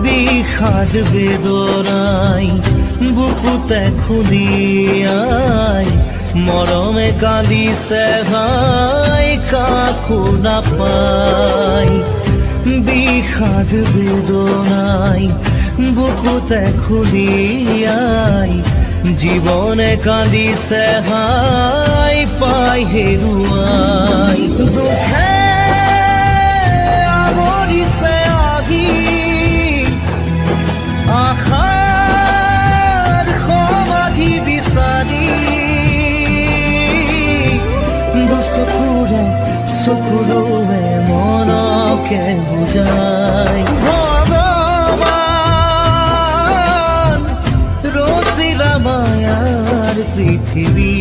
বিষাদ বেদনাই বুকুতে খুলিয়াই মৰমে কান্দিছে ভাই কাকো নাপাই। বিষাদ বেদনাই বুকুতে খুলিয়াই জীবনে কান্দিছে হাই পাই হেৰুৱাই। দুখে আৱৰিছে আহি আশাৰ সমাধি বিচাৰি দুচকুৰে চকুৰে মনকে বুজাই। ভগৱান ৰচিলা মায়াৰ পৃথিৱী